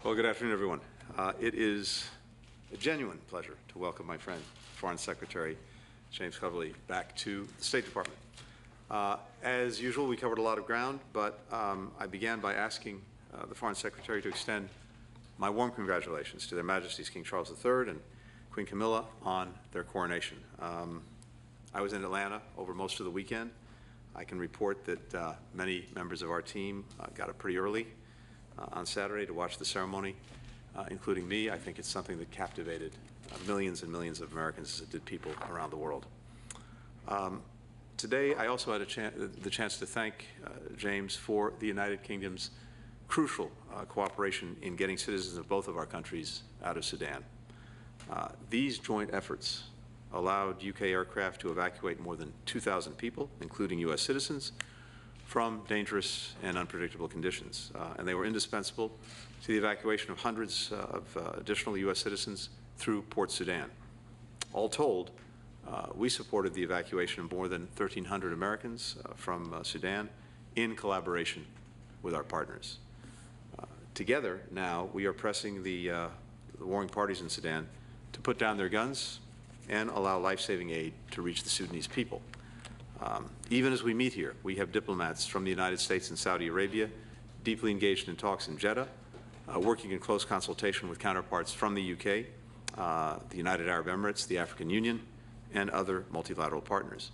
Well, good afternoon, everyone. It is a genuine pleasure to welcome my friend, Foreign Secretary James Cleverly, back to the State Department. As usual, we covered a lot of ground, but I began by asking the Foreign Secretary to extend my warm congratulations to Their Majesties King Charles III and Queen Camilla on their coronation. I was in Atlanta over most of the weekend. I can report that many members of our team got up pretty early on Saturday to watch the ceremony, including me. I think it's something that captivated millions and millions of Americans, as it did people around the world. Today, I also had the chance to thank James for the United Kingdom's crucial cooperation in getting citizens of both of our countries out of Sudan. These joint efforts allowed UK aircraft to evacuate more than 2,000 people, including US citizens, from dangerous and unpredictable conditions. And they were indispensable to the evacuation of hundreds of additional US citizens through Port Sudan. All told, we supported the evacuation of more than 1,300 Americans from Sudan in collaboration with our partners. Together, now, we are pressing the warring parties in Sudan to put down their guns and allow life-saving aid to reach the Sudanese people. Even as we meet here, we have diplomats from the United States and Saudi Arabia deeply engaged in talks in Jeddah, working in close consultation with counterparts from the UK, the United Arab Emirates, the African Union, and other multilateral partners.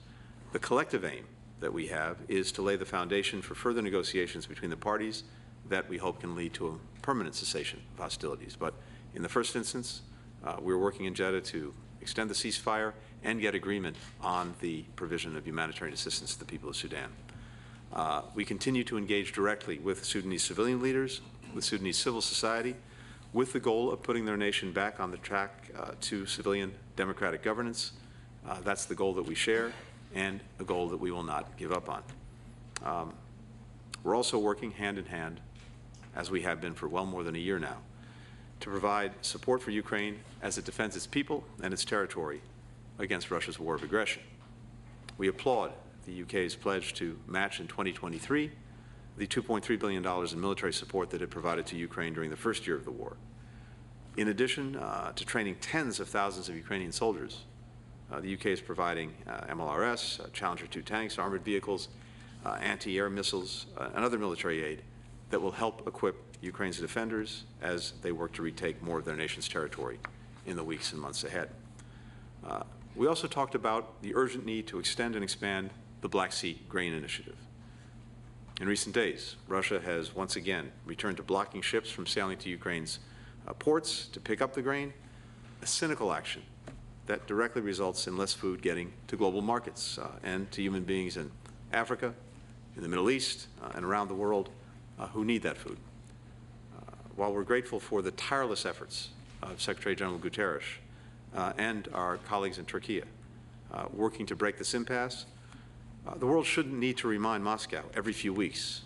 The collective aim that we have is to lay the foundation for further negotiations between the parties that we hope can lead to a permanent cessation of hostilities. But in the first instance, we're working in Jeddah to extend the ceasefire and get agreement on the provision of humanitarian assistance to the people of Sudan. We continue to engage directly with Sudanese civilian leaders, with Sudanese civil society, with the goal of putting their nation back on the track to civilian democratic governance. That's the goal that we share and a goal that we will not give up on. We're also working hand in hand, as we have been for well more than a year now, to provide support for Ukraine as it defends its people and its territory against Russia's war of aggression. We applaud the UK's pledge to match in 2023 the $2.3 billion in military support that it provided to Ukraine during the first year of the war. In addition to training tens of thousands of Ukrainian soldiers, the UK is providing MLRS, Challenger 2 tanks, armored vehicles, anti-air missiles, and other military aid that will help equip Ukraine's defenders as they work to retake more of their nation's territory in the weeks and months ahead. We also talked about the urgent need to extend and expand the Black Sea Grain Initiative. In recent days, Russia has once again returned to blocking ships from sailing to Ukraine's ports to pick up the grain, a cynical action that directly results in less food getting to global markets and to human beings in Africa, in the Middle East, and around the world who need that food. While we're grateful for the tireless efforts of Secretary General Guterres and our colleagues in Turkey working to break this impasse, the world shouldn't need to remind Moscow every few weeks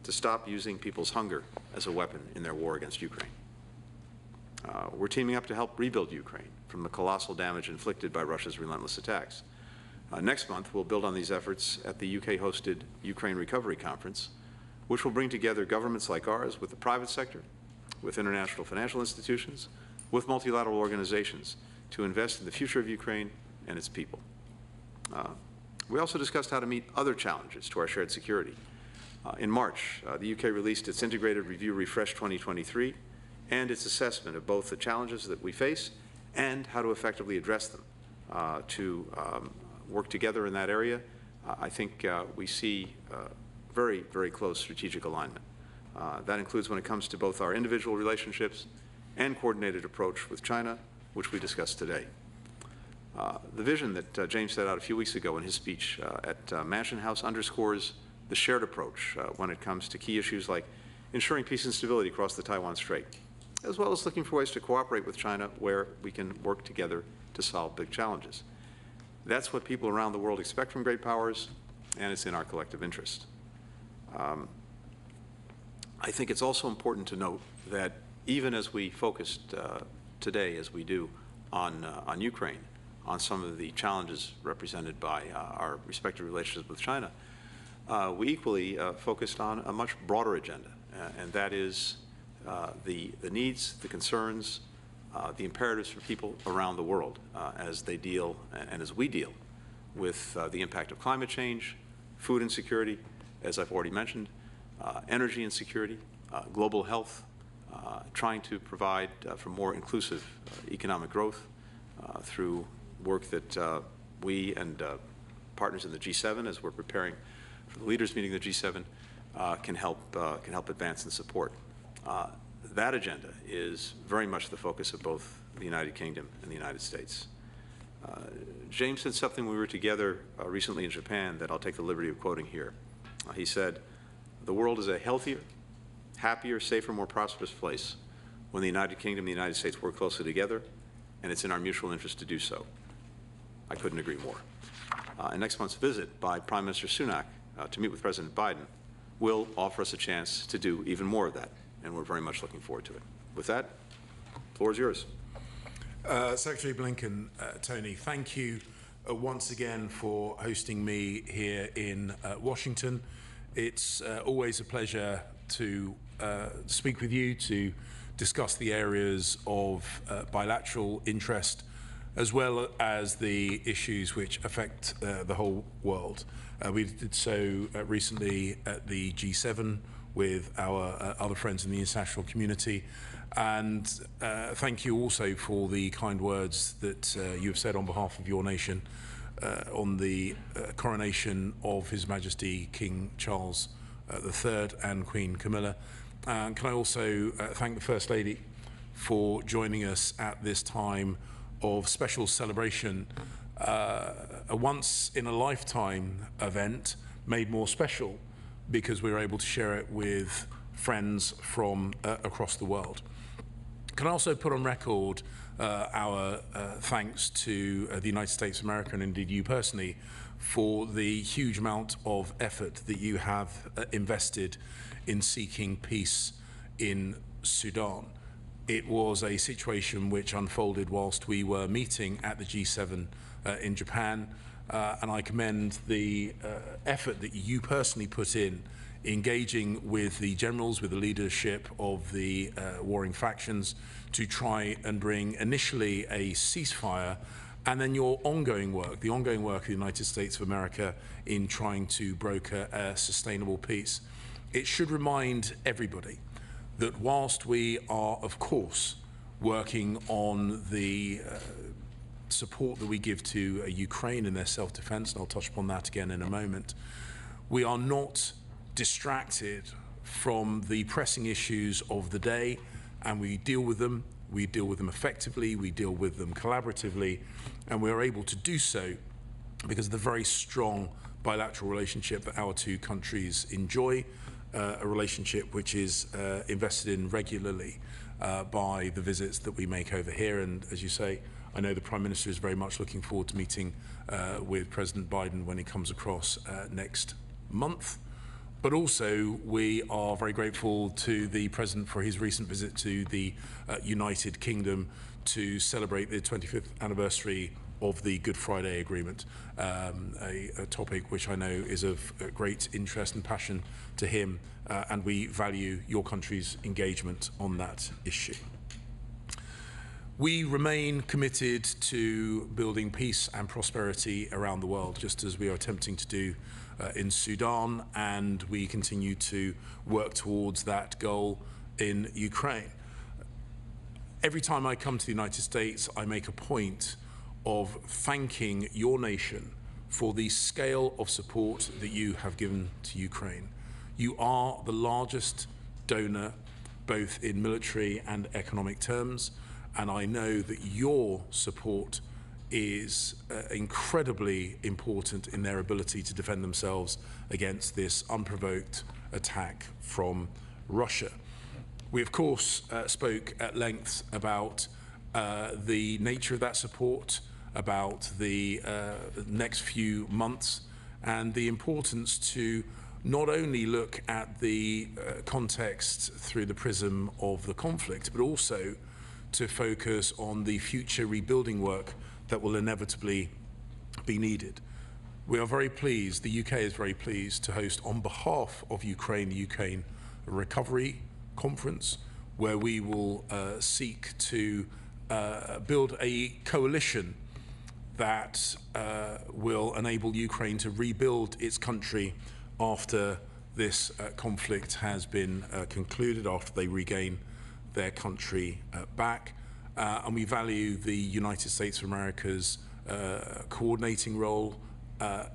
to stop using people's hunger as a weapon in their war against Ukraine. We're teaming up to help rebuild Ukraine from the colossal damage inflicted by Russia's relentless attacks. Next month, we'll build on these efforts at the UK-hosted Ukraine Recovery Conference, which will bring together governments like ours with the private sector, with international financial institutions, with multilateral organizations to invest in the future of Ukraine and its people. We also discussed how to meet other challenges to our shared security. In March, the UK released its Integrated Review Refresh 2023 and its assessment of both the challenges that we face and how to effectively address them. To work together in that area, I think we see very, very close strategic alignment. That includes when it comes to both our individual relationships and coordinated approach with China, which we discussed today. The vision that James set out a few weeks ago in his speech at Mansion House underscores the shared approach when it comes to key issues like ensuring peace and stability across the Taiwan Strait, as well as looking for ways to cooperate with China where we can work together to solve big challenges. That's what people around the world expect from great powers, and it's in our collective interest. I think it's also important to note that even as we focused today, as we do, on Ukraine, on some of the challenges represented by our respective relationships with China, we equally focused on a much broader agenda, and that is the needs, the concerns, the imperatives for people around the world as they deal and as we deal with the impact of climate change, food insecurity, as I've already mentioned, energy insecurity, global health, trying to provide for more inclusive economic growth through work that we and partners in the G7, as we're preparing for the leaders meeting of the G7, can help advance and support. That agenda is very much the focus of both the United Kingdom and the United States. James said something when we were together recently in Japan that I'll take the liberty of quoting here. He said, "The world is a healthier, happier, safer, more prosperous place when the United Kingdom and the United States work closely together, and it's in our mutual interest to do so." I couldn't agree more. And next month's visit by Prime Minister Sunak to meet with President Biden will offer us a chance to do even more of that, and we're very much looking forward to it. With that, the floor is yours. Secretary Blinken, Tony, thank you once again for hosting me here in Washington. It's always a pleasure to speak with you, to discuss the areas of bilateral interest, as well as the issues which affect the whole world. We did so recently at the G7 with our other friends in the international community. And thank you also for the kind words that you have said on behalf of your nation on the coronation of His Majesty King Charles III and Queen Camilla. And can I also thank the First Lady for joining us at this time of special celebration, a once-in-a-lifetime event made more special because we were able to share it with friends from across the world. Can I also put on record our thanks to the United States of America, and indeed you personally, for the huge amount of effort that you have invested in seeking peace in Sudan. It was a situation which unfolded whilst we were meeting at the G7 in Japan, and I commend the effort that you personally put in engaging with the generals, with the leadership of the warring factions to try and bring initially a ceasefire, and then your ongoing work, the ongoing work of the United States of America in trying to broker a sustainable peace. It should remind everybody that whilst we are, of course, working on the support that we give to Ukraine in their self-defense, and I'll touch upon that again in a moment, we are not distracted from the pressing issues of the day, and we deal with them effectively, we deal with them collaboratively, and we are able to do so because of the very strong bilateral relationship that our two countries enjoy, a relationship which is invested in regularly by the visits that we make over here. And as you say, I know the Prime Minister is very much looking forward to meeting with President Biden when he comes across next month. But also, we are very grateful to the President for his recent visit to the United Kingdom to celebrate the 25th anniversary of the Good Friday Agreement, a topic which I know is of great interest and passion to him, and we value your country's engagement on that issue. We remain committed to building peace and prosperity around the world, just as we are attempting to do in Sudan, and we continue to work towards that goal in Ukraine. Every time I come to the United States, I make a point of thanking your nation for the scale of support that you have given to Ukraine. You are the largest donor, both in military and economic terms, and I know that your support is incredibly important in their ability to defend themselves against this unprovoked attack from Russia. We, of course, spoke at length about the nature of that support, about the next few months, and the importance to not only look at the context through the prism of the conflict, but also to focus on the future rebuilding work that will inevitably be needed. We are very pleased, the UK is very pleased to host on behalf of Ukraine, the Ukraine Recovery Conference, where we will seek to build a coalition that will enable Ukraine to rebuild its country after this conflict has been concluded, after they regain their country back. And we value the United States of America's coordinating role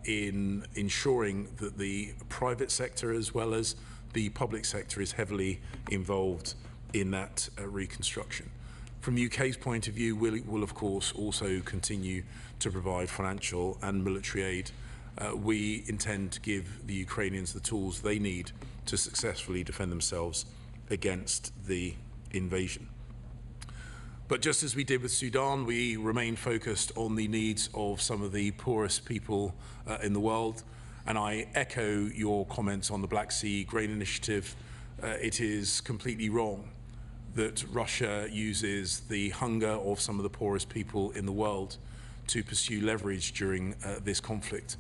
in ensuring that the private sector as well as the public sector is heavily involved in that reconstruction. From the UK's point of view, we'll of course also continue to provide financial and military aid. We intend to give the Ukrainians the tools they need to successfully defend themselves against the invasion. But just as we did with Sudan, we remain focused on the needs of some of the poorest people in the world. And I echo your comments on the Black Sea Grain Initiative. It is completely wrong that Russia uses the hunger of some of the poorest people in the world to pursue leverage during this conflict.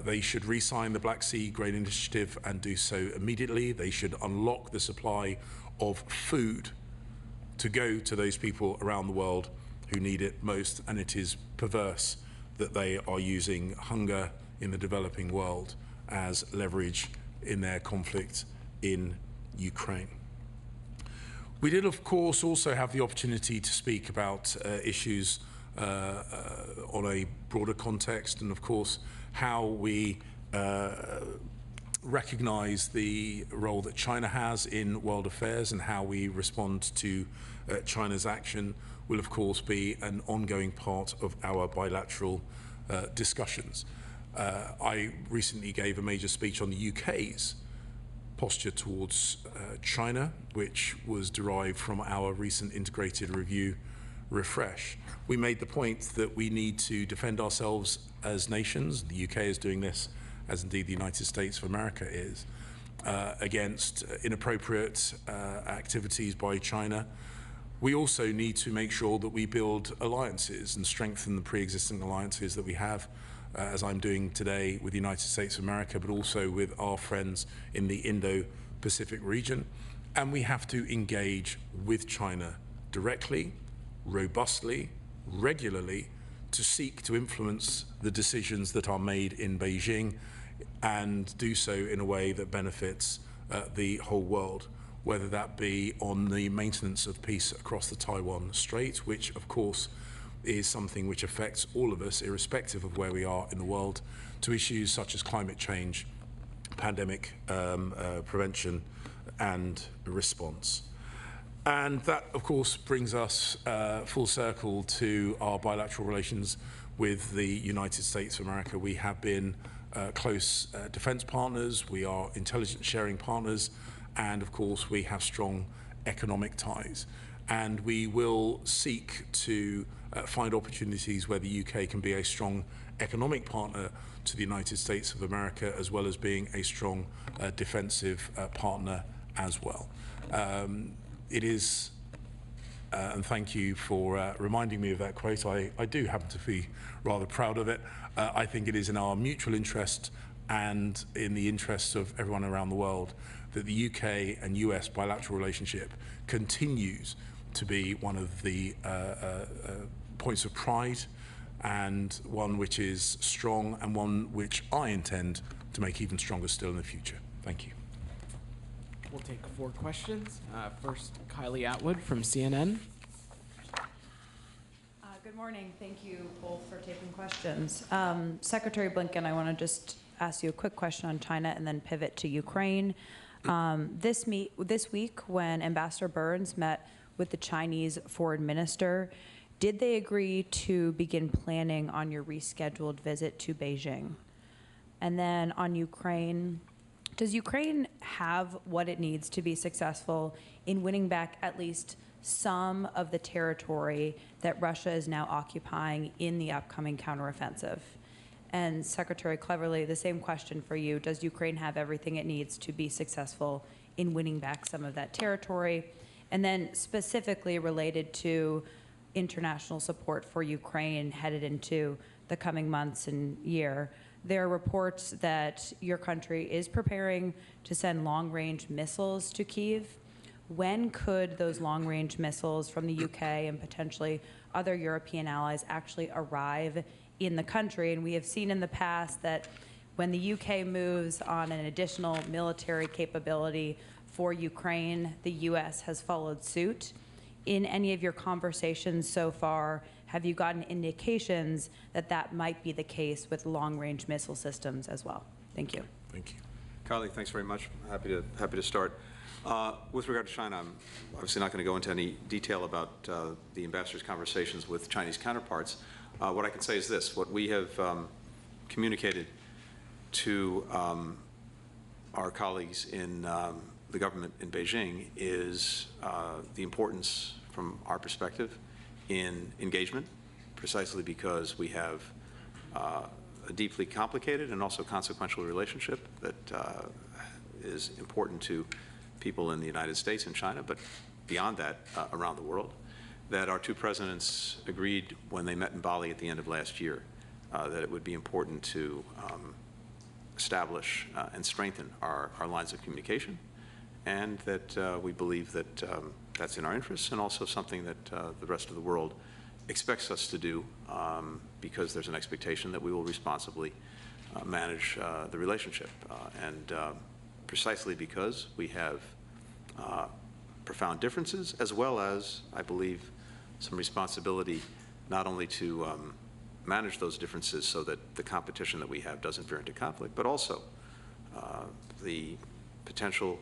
They should re-sign the Black Sea Grain Initiative and do so immediately. They should unlock the supply of food to go to those people around the world who need it most, and it is perverse that they are using hunger in the developing world as leverage in their conflict in Ukraine. We did, of course, also have the opportunity to speak about issues on a broader context, and of course how we recognize the role that China has in world affairs, and how we respond to China's action will of course be an ongoing part of our bilateral discussions. I recently gave a major speech on the UK's posture towards China, which was derived from our recent integrated review refresh. We made the point that we need to defend ourselves as nations. The UK is doing this, as indeed the United States of America is, against inappropriate activities by China. We also need to make sure that we build alliances and strengthen the pre-existing alliances that we have, as I'm doing today with the United States of America, but also with our friends in the Indo-Pacific region. And we have to engage with China directly, robustly, regularly, to seek to influence the decisions that are made in Beijing and do so in a way that benefits the whole world, whether that be on the maintenance of peace across the Taiwan Strait, which of course is something which affects all of us, irrespective of where we are in the world, to issues such as climate change, pandemic prevention and response. And that, of course, brings us full circle to our bilateral relations with the United States of America. We have been close defense partners, we are intelligence sharing partners, and of course we have strong economic ties. And we will seek to find opportunities where the UK can be a strong economic partner to the United States of America, as well as being a strong defensive partner as well. It is, and thank you for reminding me of that quote, I do happen to be rather proud of it. I think it is in our mutual interest and in the interests of everyone around the world that the UK and US bilateral relationship continues to be one of the points of pride, and one which is strong, and one which I intend to make even stronger still in the future. Thank you. We'll take 4 questions. First, Kylie Atwood from CNN. Good morning. Thank you both for taking questions. Secretary Blinken, I want to just ask you a quick question on China and then pivot to Ukraine. This week, when Ambassador Burns met with the Chinese foreign minister, did they agree to begin planning on your rescheduled visit to Beijing? And then on Ukraine, does Ukraine have what it needs to be successful in winning back at least some of the territory that Russia is now occupying in the upcoming counteroffensive? And Secretary Cleverly, the same question for you. Does Ukraine have everything it needs to be successful in winning back some of that territory? And then specifically related to international support for Ukraine headed into the coming months and year, there are reports that your country is preparing to send long-range missiles to Kyiv. when could those long-range missiles from the UK and potentially other European allies actually arrive in the country? And we have seen in the past that when the UK moves on an additional military capability for Ukraine, the US has followed suit. In any of your conversations so far, have you gotten indications that that might be the case with long-range missile systems as well? Thank you. Thank you. Carly, thanks very much. Happy to start. With regard to China, I'm obviously not going to go into any detail about the ambassador's conversations with Chinese counterparts. What I can say is this: what we have communicated to our colleagues in the government in Beijing is the importance, from our perspective, in engagement, precisely because we have a deeply complicated and also consequential relationship that is important to people in the United States and China, but beyond that, around the world, that our two presidents agreed when they met in Bali at the end of last year that it would be important to establish and strengthen our lines of communication, and that we believe that that's in our interests and also something that the rest of the world expects us to do, because there's an expectation that we will responsibly manage the relationship. And precisely because we have profound differences, as well as, I believe, some responsibility not only to manage those differences so that the competition that we have doesn't veer into conflict, but also the potential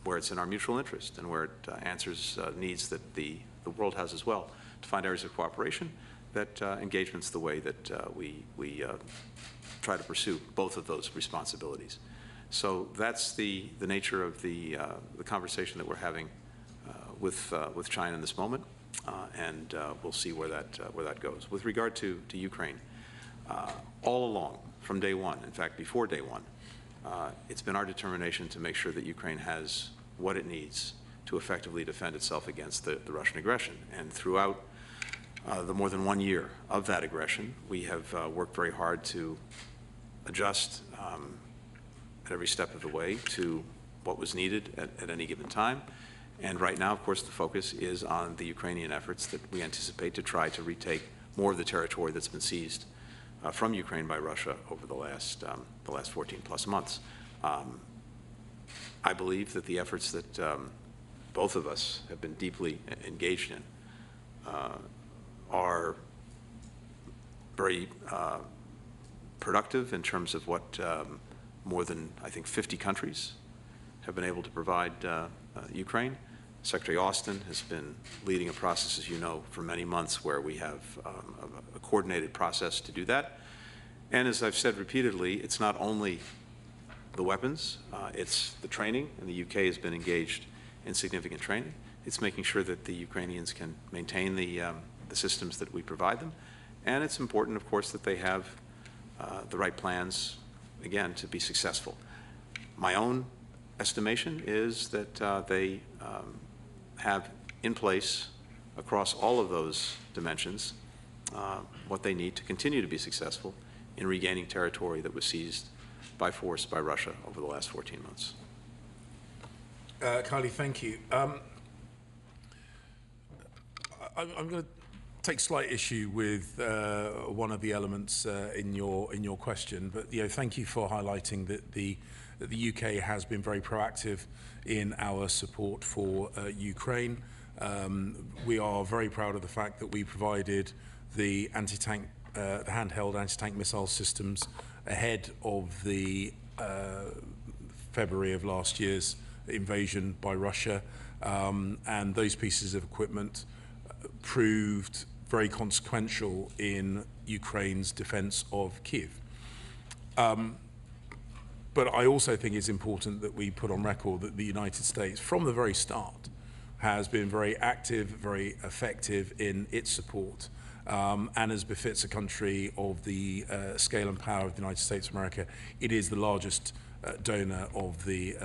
where it's in our mutual interest and where it answers needs that the world has as well, to find areas of cooperation, that engagement's the way that we try to pursue both of those responsibilities. So that's the nature of the conversation that we're having with China in this moment, and we'll see where that goes. With regard to Ukraine, all along, from day one, in fact, before day one, it's been our determination to make sure that Ukraine has what it needs to effectively defend itself against the Russian aggression. And throughout the more than 1 year of that aggression, we have worked very hard to adjust at every step of the way to what was needed at any given time. And right now, of course, the focus is on the Ukrainian efforts that we anticipate to try to retake more of the territory that's been seized from Ukraine by Russia over the last 14 plus months. I believe that the efforts that both of us have been deeply engaged in are very productive in terms of what more than, I think, 50 countries have been able to provide Ukraine. Secretary Austin has been leading a process, as you know, for many months where we have a coordinated process to do that. And as I've said repeatedly, it's not only the weapons, it's the training, and the UK has been engaged in significant training. It's making sure that the Ukrainians can maintain the systems that we provide them. And it's important, of course, that they have the right plans, again, to be successful. My own estimation is that they have in place, across all of those dimensions, what they need to continue to be successful in regaining territory that was seized by force by Russia over the last 14 months. Kylie, thank you. I'm going to take slight issue with one of the elements in your question, but thank you for highlighting that the UK has been very proactive in our support for Ukraine. We are very proud of the fact that we provided the anti-tank, the handheld anti-tank missile systems ahead of the February of last year's invasion by Russia, and those pieces of equipment proved very consequential in Ukraine's defense of Kyiv. But I also think it's important that we put on record that the United States, from the very start, has been very active, very effective in its support, and as befits a country of the scale and power of the United States of America, it is the largest donor of the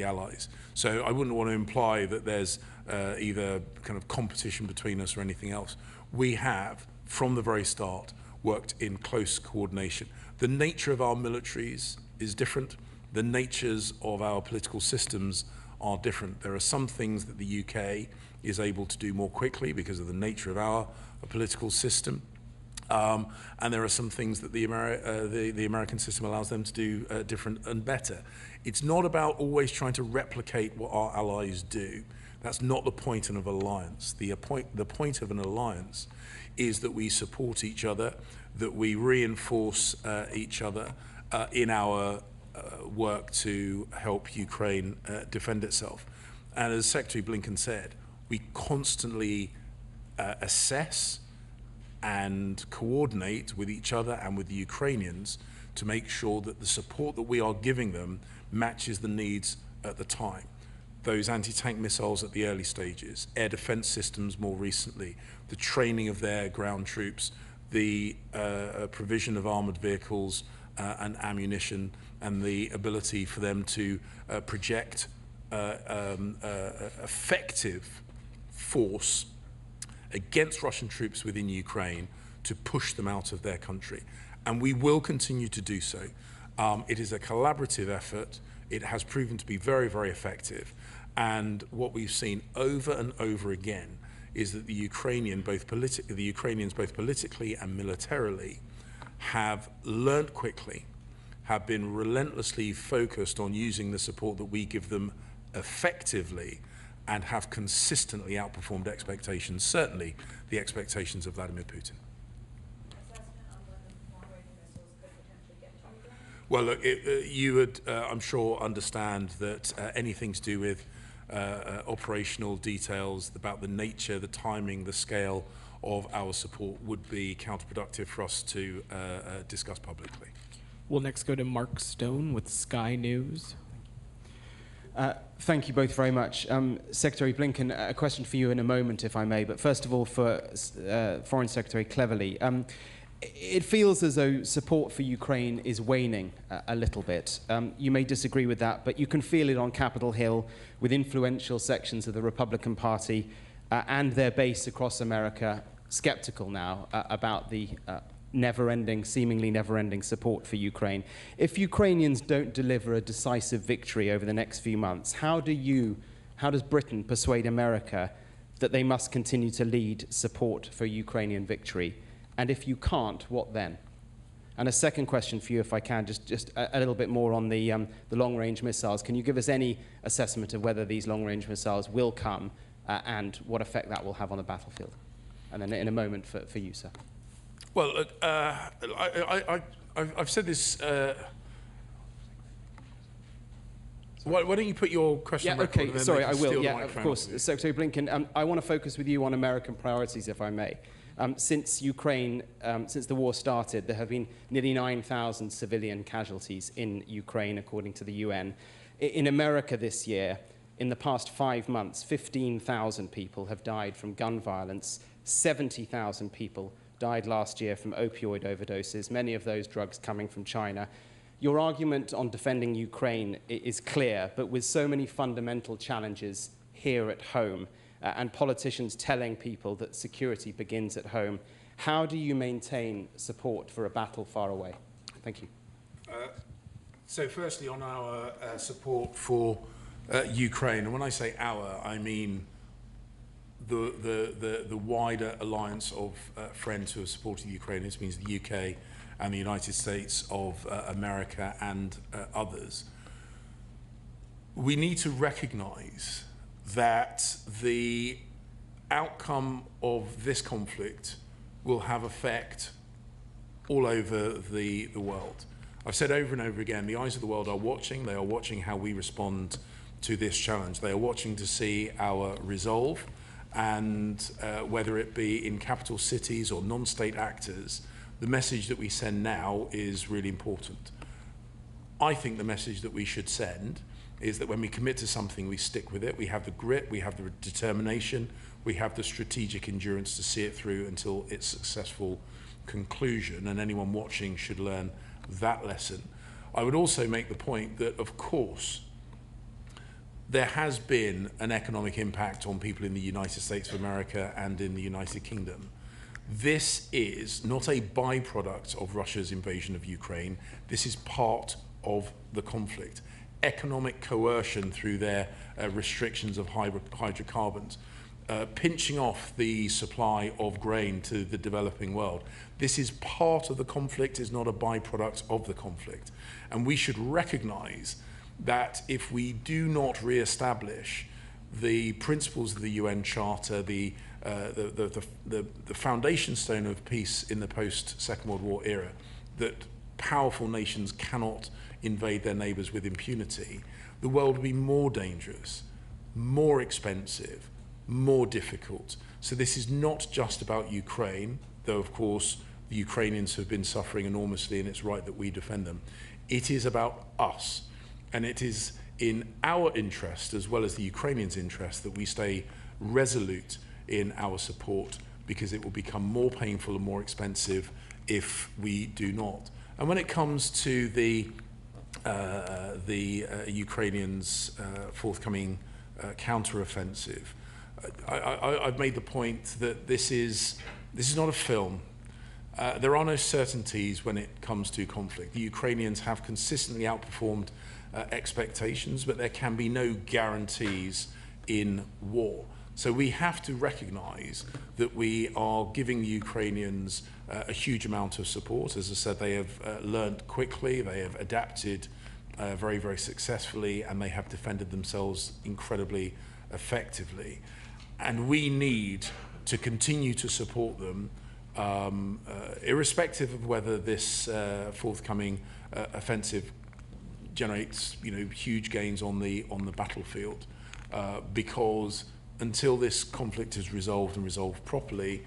Allies. So I wouldn't want to imply that there's either kind of competition between us or anything else. We have, from the very start, worked in close coordination. The nature of our militaries is different. The natures of our political systems are different. There are some things that the UK is able to do more quickly because of the nature of our political system. And there are some things that the American system allows them to do different and better. It's not about always trying to replicate what our allies do. That's not the point of an alliance. The point of an alliance is that we support each other, that we reinforce each other in our work to help Ukraine defend itself. And as Secretary Blinken said, we constantly assess and coordinate with each other and with the Ukrainians to make sure that the support that we are giving them matches the needs at the time. Those anti-tank missiles at the early stages, air defense systems more recently, the training of their ground troops, the provision of armored vehicles and ammunition, and the ability for them to project effective force against Russian troops within Ukraine to push them out of their country. And we will continue to do so. It is a collaborative effort. It has proven to be very, very effective. And what we've seen over and over again is that the Ukrainians, both politically and militarily, have learned quickly, have been relentlessly focused on using the support that we give them effectively, and have consistently outperformed expectations, certainly the expectations of Vladimir Putin. Well, look, you would, I'm sure, understand that anything to do with operational details about the nature, the timing, the scale of our support would be counterproductive for us to discuss publicly. We'll next go to Mark Stone with Sky News. Thank you both very much. Secretary Blinken, a question for you in a moment, if I may. But first of all, for Foreign Secretary Cleverly, it feels as though support for Ukraine is waning a little bit. You may disagree with that, but you can feel it on Capitol Hill with influential sections of the Republican Party and their base across America skeptical now about the seemingly never-ending support for Ukraine. If Ukrainians don't deliver a decisive victory over the next few months, how does Britain persuade America that they must continue to lead support for Ukrainian victory? And if you can't, what then? And a second question for you, if I can, just a little bit more on the long-range missiles. Can you give us any assessment of whether these long-range missiles will come and what effect that will have on the battlefield? And then in a moment for you, sir. Well, look, I've said this. Why don't you put your question on record? Okay, sorry, I will. Yeah, of course. Secretary Blinken, I want to focus with you on American priorities, if I may. Since the war started, there have been nearly 9,000 civilian casualties in Ukraine, according to the UN. In America this year, in the past 5 months, 15,000 people have died from gun violence, 70,000 people died last year from opioid overdoses, many of those drugs coming from China. Your argument on defending Ukraine is clear, but with so many fundamental challenges here at home and politicians telling people that security begins at home, how do you maintain support for a battle far away? Thank you. So firstly, on our support for Ukraine, and when I say our, I mean the wider alliance of friends who are supporting Ukraine. This means the UK and the United States of America and others. We need to recognize that the outcome of this conflict will have effect all over the world. I've said over and over again, the eyes of the world are watching. They are watching how we respond to this challenge. They are watching to see our resolve, and whether it be in capital cities or non-state actors, the message that we send now is really important. I think the message that we should send is that when we commit to something, we stick with it. We have the grit, we have the determination, we have the strategic endurance to see it through until its successful conclusion, and anyone watching should learn that lesson. I would also make the point that, of course, there has been an economic impact on people in the United States of America and in the United Kingdom. This is not a byproduct of Russia's invasion of Ukraine. This is part of the conflict. economic coercion through their restrictions of hydrocarbons, pinching off the supply of grain to the developing world. This is part of the conflict, is not a byproduct of the conflict. And we should recognize that if we do not re-establish the principles of the UN Charter, the foundation stone of peace in the post-Second World War era, that powerful nations cannot invade their neighbors with impunity, the world will be more dangerous, more expensive, more difficult. So this is not just about Ukraine, though of course the Ukrainians have been suffering enormously and it's right that we defend them. It is about us, and it is in our interest as well as the Ukrainians' interest that we stay resolute in our support, because it will become more painful and more expensive if we do not. And when it comes to the Ukrainians' forthcoming counteroffensive, I've made the point that this is not a film. There are no certainties when it comes to conflict. The Ukrainians have consistently outperformed expectations, but there can be no guarantees in war. So we have to recognize that we are giving the Ukrainians a huge amount of support. As I said, they have learned quickly, they have adapted very, very successfully, and they have defended themselves incredibly effectively. And we need to continue to support them, irrespective of whether this forthcoming offensive generates, huge gains on the battlefield, because until this conflict is resolved and resolved properly,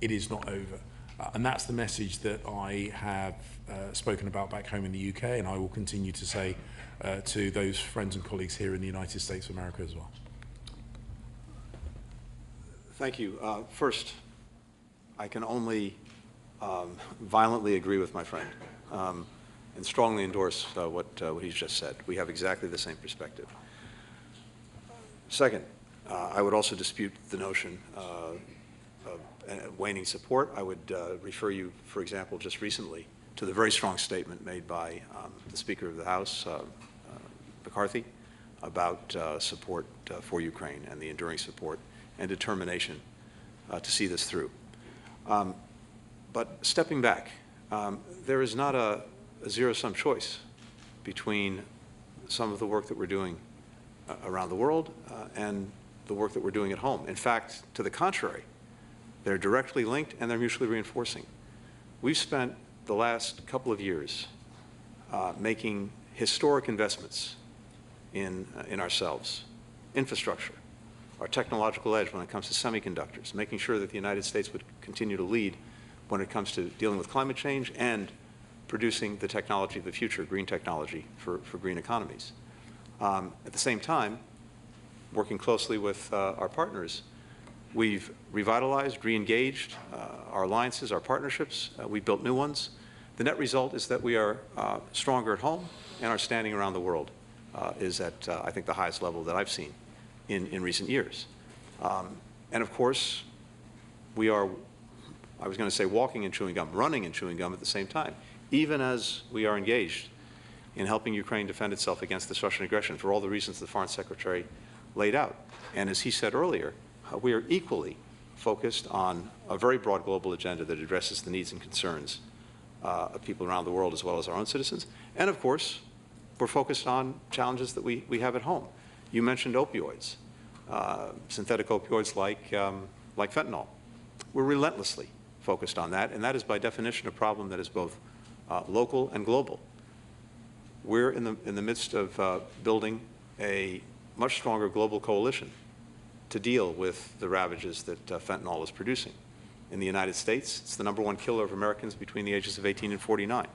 it is not over. And that's the message that I have spoken about back home in the UK, and I will continue to say to those friends and colleagues here in the United States of America as well. Thank you. First, I can only violently agree with my friend and strongly endorse what he's just said. We have exactly the same perspective. Second, I would also dispute the notion of waning support. I would refer you, for example, just recently to the very strong statement made by the Speaker of the House, McCarthy, about support for Ukraine and the enduring support and determination to see this through. But stepping back, there is not a zero-sum choice between some of the work that we're doing around the world and the work that we're doing at home. In fact, to the contrary, they're directly linked and they're mutually reinforcing. We've spent the last couple of years making historic investments in ourselves, infrastructure, our technological edge when it comes to semiconductors, making sure that the United States would continue to lead when it comes to dealing with climate change and producing the technology of the future, green technology for green economies. At the same time, working closely with our partners, we've revitalized, re-engaged our alliances, our partnerships. We built new ones. The net result is that we are stronger at home, and our standing around the world is at, I think, the highest level that I've seen in recent years. And of course, we are, I was going to say walking and chewing gum, running and chewing gum at the same time, even as we are engaged in helping Ukraine defend itself against this Russian aggression for all the reasons the Foreign Secretary laid out. And as he said earlier, we are equally focused on a very broad global agenda that addresses the needs and concerns of people around the world as well as our own citizens. And of course, we're focused on challenges that we have at home. You mentioned opioids, synthetic opioids like fentanyl. We're relentlessly focused on that, and that is by definition a problem that is both local and global. We're in the midst of building a much stronger global coalition to deal with the ravages that fentanyl is producing. In the United States, it's the #1 killer of Americans between the ages of 18 and 49.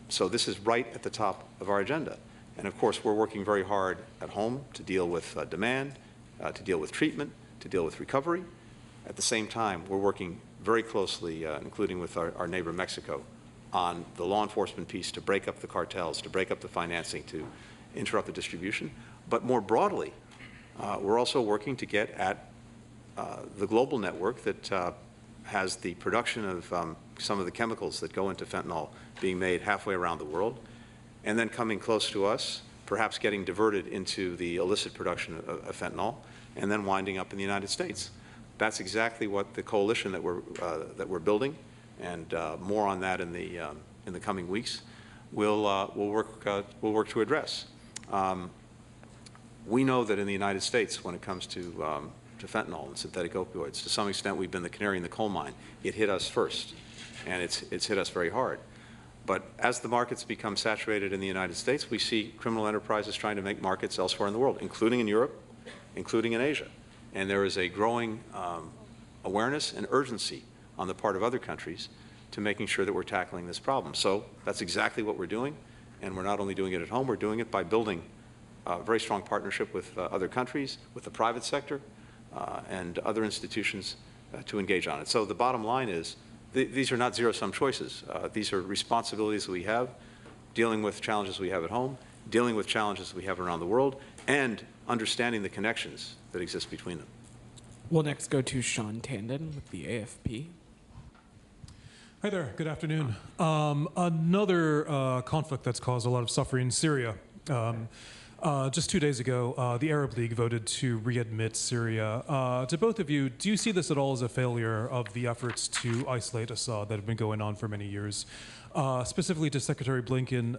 So this is right at the top of our agenda. And of course, we're working very hard at home to deal with demand, to deal with treatment, to deal with recovery. At the same time, we're working very closely, including with our neighbor Mexico, on the law enforcement piece to break up the cartels, to break up the financing, to interrupt the distribution. But more broadly, we're also working to get at the global network that has the production of some of the chemicals that go into fentanyl being made halfway around the world, and then coming close to us, perhaps getting diverted into the illicit production of fentanyl, and then winding up in the United States. That's exactly what the coalition that we're building, and more on that in the coming weeks, will work to address. We know that in the United States, when it comes to fentanyl and synthetic opioids, to some extent we've been the canary in the coal mine. It hit us first, and it's hit us very hard. But as the markets become saturated in the United States, we see criminal enterprises trying to make markets elsewhere in the world, including in Europe, including in Asia. And there is a growing awareness and urgency on the part of other countries to making sure that we're tackling this problem. So that's exactly what we're doing, and we're not only doing it at home, we're doing it by building a very strong partnership with other countries, with the private sector, and other institutions to engage on it. So the bottom line is, these are not zero-sum choices. These are responsibilities that we have, dealing with challenges we have at home, dealing with challenges we have around the world, and understanding the connections that exist between them. We'll next go to Sean Tandon with the AFP. Hi there, good afternoon. Another conflict that's caused a lot of suffering in Syria. Just 2 days ago, the Arab League voted to readmit Syria. To both of you, do you see this at all as a failure of the efforts to isolate Assad that have been going on for many years? Specifically to Secretary Blinken,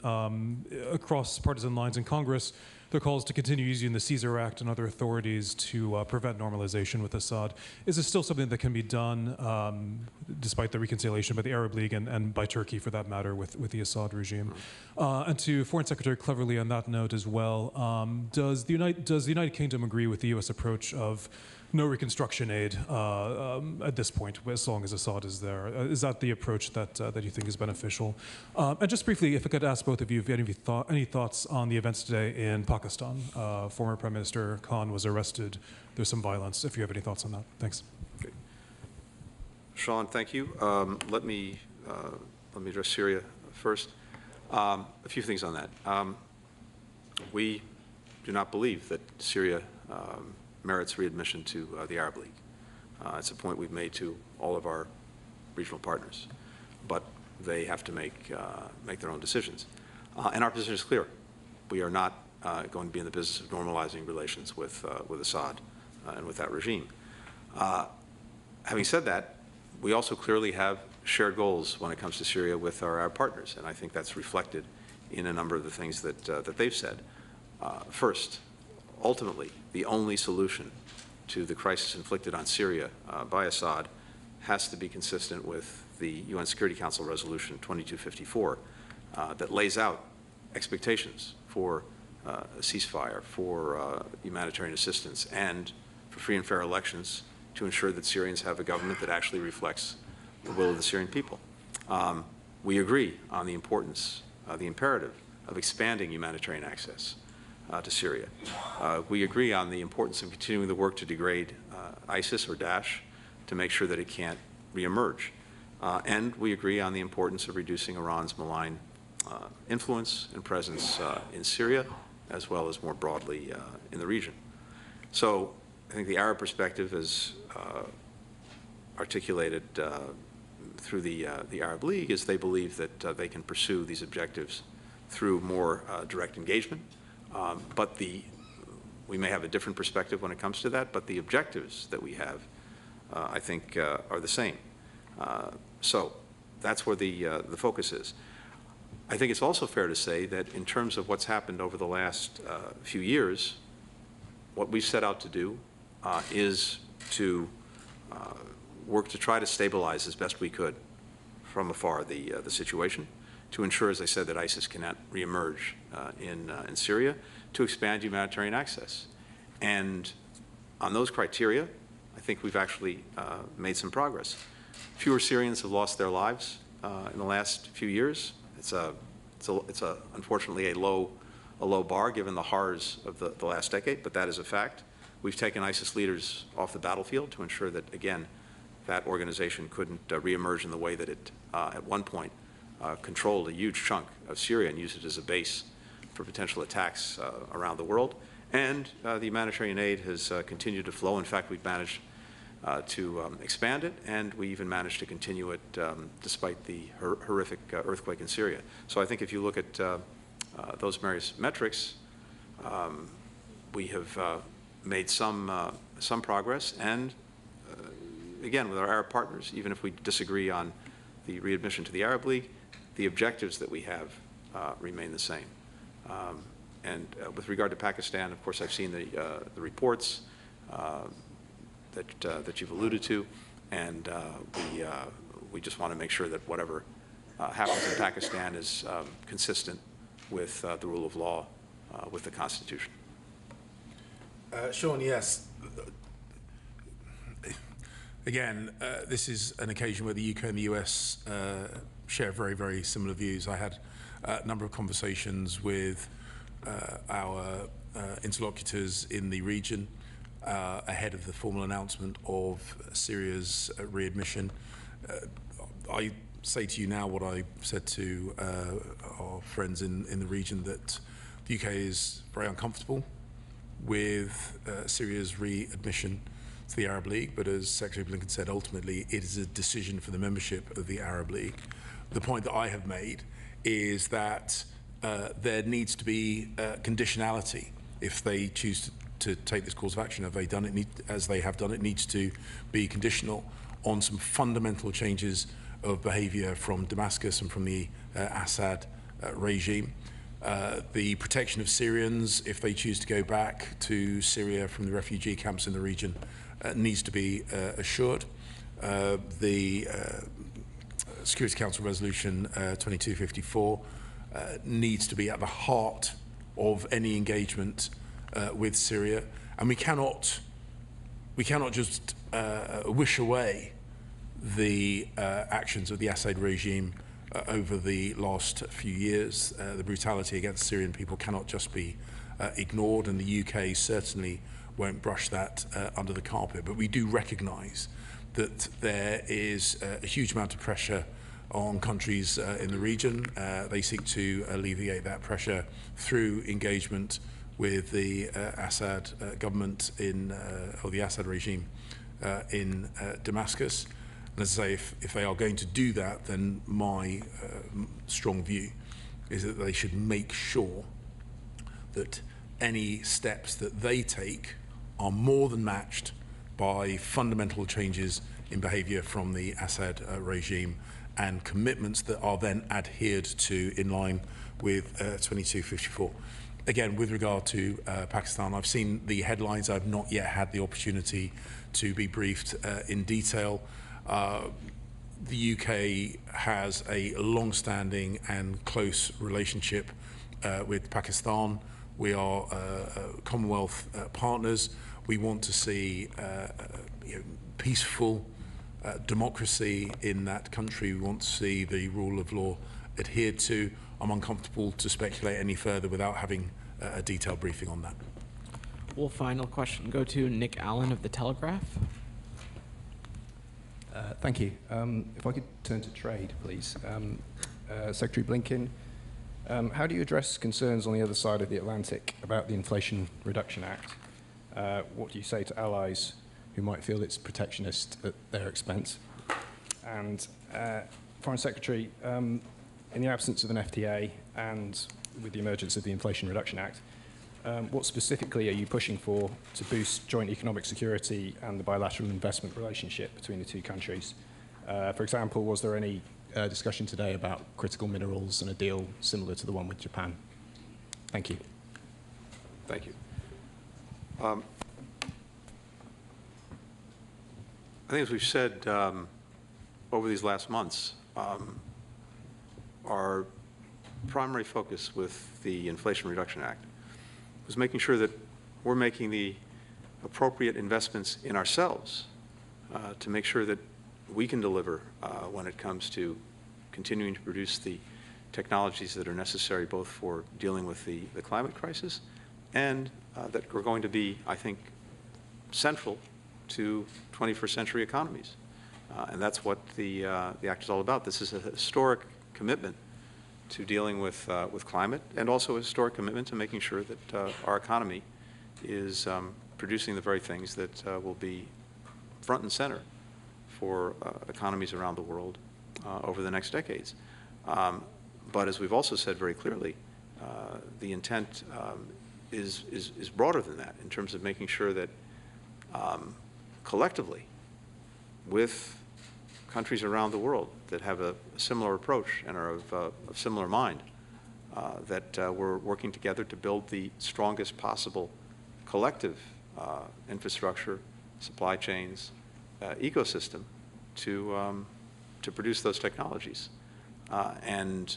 across partisan lines in Congress, their calls to continue using the Caesar Act and other authorities to prevent normalization with Assad. Is this still something that can be done, despite the reconciliation by the Arab League and by Turkey, for that matter, with the Assad regime? And to Foreign Secretary Cleverly on that note as well, does the United Kingdom agree with the U.S. approach of no reconstruction aid at this point, as long as Assad is there? Is that the approach that you think is beneficial? And just briefly, if I could ask both of you if you have any thoughts on the events today in Pakistan. Former Prime Minister Khan was arrested. There's some violence. If you have any thoughts on that. Thanks. Okay. Sean, thank you. Let me address Syria first. A few things on that. We do not believe that Syria merits readmission to the Arab League. It's a point we've made to all of our regional partners, but they have to make their own decisions. And our position is clear. We are not going to be in the business of normalizing relations with Assad and with that regime. Having said that, we also clearly have shared goals when it comes to Syria with our Arab partners, and I think that's reflected in a number of the things that they've said. First, ultimately, the only solution to the crisis inflicted on Syria by Assad has to be consistent with the UN Security Council Resolution 2254 that lays out expectations for a ceasefire, for humanitarian assistance, and for free and fair elections to ensure that Syrians have a government that actually reflects the will of the Syrian people. We agree on the importance, the imperative of expanding humanitarian access to Syria. We agree on the importance of continuing the work to degrade ISIS or Daesh to make sure that it can't reemerge. And we agree on the importance of reducing Iran's malign influence and presence in Syria, as well as more broadly in the region. So I think the Arab perspective is articulated through the Arab League is they believe that they can pursue these objectives through more direct engagement. But we may have a different perspective when it comes to that, but the objectives that we have, I think, are the same. So that's where the focus is. I think it's also fair to say that in terms of what's happened over the last few years, what we set out to do is to work to try to stabilize as best we could from afar the situation, to ensure, as I said, that ISIS cannot reemerge in Syria, to expand humanitarian access. And on those criteria, I think we've actually made some progress. Fewer Syrians have lost their lives in the last few years. It's unfortunately a low bar given the horrors of the last decade, but that is a fact. We've taken ISIS leaders off the battlefield to ensure that, again, that organization couldn't reemerge in the way that it at one point controlled a huge chunk of Syria and used it as a base for potential attacks around the world. And the humanitarian aid has continued to flow. In fact, we've managed to expand it, and we even managed to continue it despite the horrific earthquake in Syria. So I think if you look at those various metrics, we have made some progress, and again, with our Arab partners, even if we disagree on the readmission to the Arab League, the objectives that we have remain the same. With regard to Pakistan, of course, I've seen the reports that you've alluded to, and we just want to make sure that whatever happens in Pakistan is consistent with the rule of law, with the Constitution. Sean, yes. Again, this is an occasion where the UK and the US share very, very similar views. I had a number of conversations with our interlocutors in the region ahead of the formal announcement of Syria's readmission. I say to you now what I said to our friends in the region, that the UK is very uncomfortable with Syria's readmission to the Arab League, but as Secretary Blinken said, ultimately it is a decision for the membership of the Arab League. The point that I have made is that there needs to be conditionality if they choose to take this course of action. Have they done it as they have done? It needs to be conditional on some fundamental changes of behavior from Damascus and from the Assad regime. The protection of Syrians, if they choose to go back to Syria from the refugee camps in the region, needs to be assured. The Security Council Resolution 2254 needs to be at the heart of any engagement with Syria, and we cannot just wish away the actions of the Assad regime over the last few years. The brutality against Syrian people cannot just be ignored, and the UK certainly won't brush that under the carpet. But we do recognise that there is a huge amount of pressure on countries in the region. They seek to alleviate that pressure through engagement with the Assad government or the Assad regime in Damascus. And as I say, if they are going to do that, then my strong view is that they should make sure that any steps that they take are more than matched by fundamental changes in behaviour from the Assad regime and commitments that are then adhered to in line with 2254. Again, with regard to Pakistan, I've seen the headlines. I've not yet had the opportunity to be briefed in detail. The UK has a long-standing and close relationship with Pakistan. We are Commonwealth partners. We want to see peaceful democracy in that country. We want to see the rule of law adhered to. I'm uncomfortable to speculate any further without having a detailed briefing on that. We'll final question go to Nick Allen of The Telegraph. Thank you. If I could turn to trade, please. Secretary Blinken, how do you address concerns on the other side of the Atlantic about the Inflation Reduction Act? What do you say to allies who might feel it's protectionist at their expense? And Foreign Secretary, in the absence of an FTA and with the emergence of the Inflation Reduction Act, what specifically are you pushing for to boost joint economic security and the bilateral investment relationship between the two countries? For example, was there any discussion today about critical minerals and a deal similar to the one with Japan? Thank you. Thank you. I think as we've said over these last months, our primary focus with the Inflation Reduction Act was making sure that we're making the appropriate investments in ourselves to make sure that we can deliver when it comes to continuing to produce the technologies that are necessary both for dealing with the climate crisis and that are going to be, I think, central to 21st century economies. And that's what the Act is all about. This is a historic commitment to dealing with climate, and also a historic commitment to making sure that our economy is producing the very things that will be front and center for economies around the world over the next decades. But as we've also said very clearly, the intent is broader than that in terms of making sure that collectively, with countries around the world that have a similar approach and are of similar mind, that we're working together to build the strongest possible collective infrastructure, supply chains, ecosystem to produce those technologies. And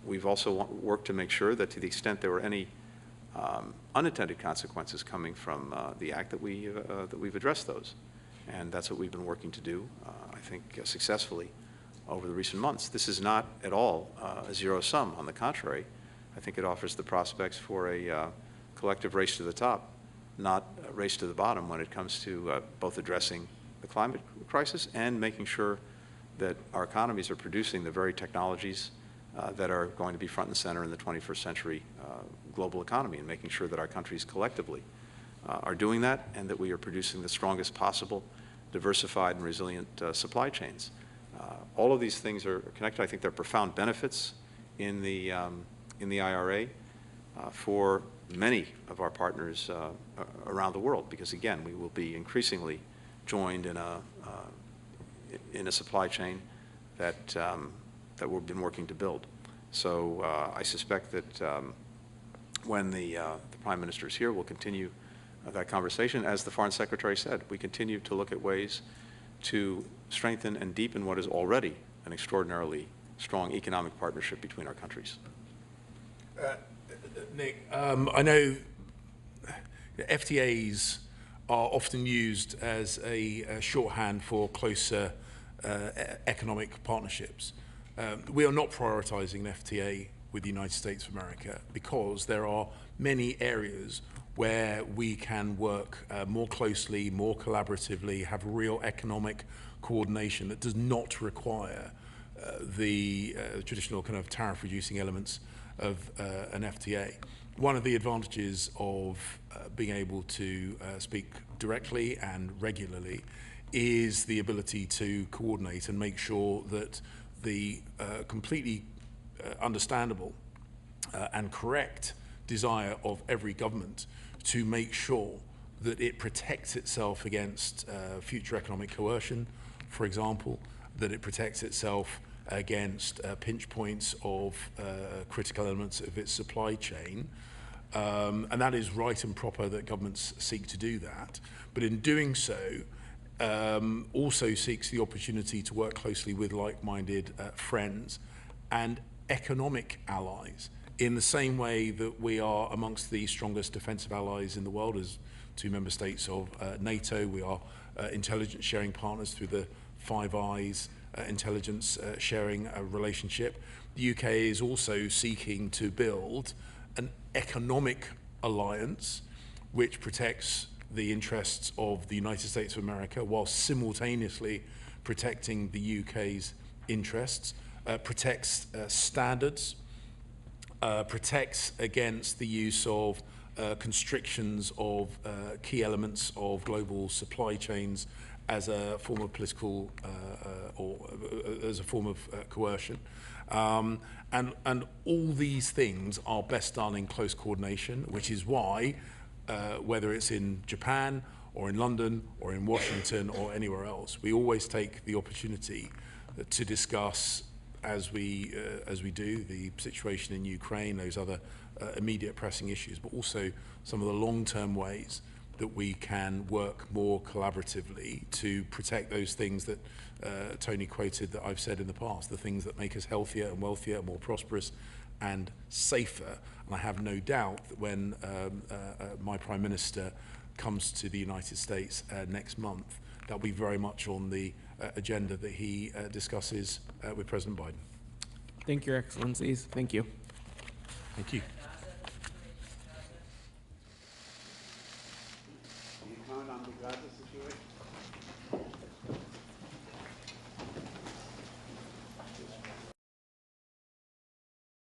we've also worked to make sure that to the extent there were any unintended consequences coming from the act, that we've addressed those. And that's what we've been working to do, I think, successfully over the recent months. This is not at all a zero-sum. On the contrary, I think it offers the prospects for a collective race to the top, not a race to the bottom when it comes to both addressing the climate crisis and making sure that our economies are producing the very technologies that are going to be front and center in the 21st century global economy, and making sure that our countries collectively are doing that, and that we are producing the strongest possible diversified and resilient supply chains. All of these things are connected. I think there are profound benefits in the IRA for many of our partners around the world, because again, we will be increasingly joined in a supply chain that that we've been working to build. So I suspect that when the Prime Minister is here, we'll continue that conversation. As the Foreign Secretary said, we continue to look at ways to strengthen and deepen what is already an extraordinarily strong economic partnership between our countries. Nick, I know FTAs are often used as a shorthand for closer economic partnerships. We are not prioritizing an FTA with the United States of America because there are many areas where we can work more closely, more collaboratively, have real economic coordination that does not require the traditional kind of tariff-reducing elements of an FTA. One of the advantages of being able to speak directly and regularly is the ability to coordinate and make sure that the completely understandable and correct desire of every government to make sure that it protects itself against future economic coercion, for example, that it protects itself against pinch points of critical elements of its supply chain. And that is right and proper that governments seek to do that. But in doing so, also seeks the opportunity to work closely with like-minded friends and economic allies, in the same way that we are amongst the strongest defensive allies in the world as two member states of NATO. We are intelligence sharing partners through the Five Eyes intelligence sharing relationship. The UK is also seeking to build an economic alliance which protects the interests of the United States of America while simultaneously protecting the UK's interests, protects standards, protects against the use of constrictions of key elements of global supply chains as a form of political or as a form of coercion. And all these things are best done in close coordination, which is why, whether it's in Japan or in London or in Washington or anywhere else, we always take the opportunity to discuss, as we do, the situation in Ukraine, those other immediate pressing issues, but also some of the long-term ways that we can work more collaboratively to protect those things that Tony quoted that I've said in the past, the things that make us healthier and wealthier, more prosperous and safer. And I have no doubt that when my Prime Minister comes to the United States next month, that'll be very much on the agenda that he discusses with President Biden. Thank you, Your Excellencies. Thank you. Thank you. Do you comment on the Gaza situation?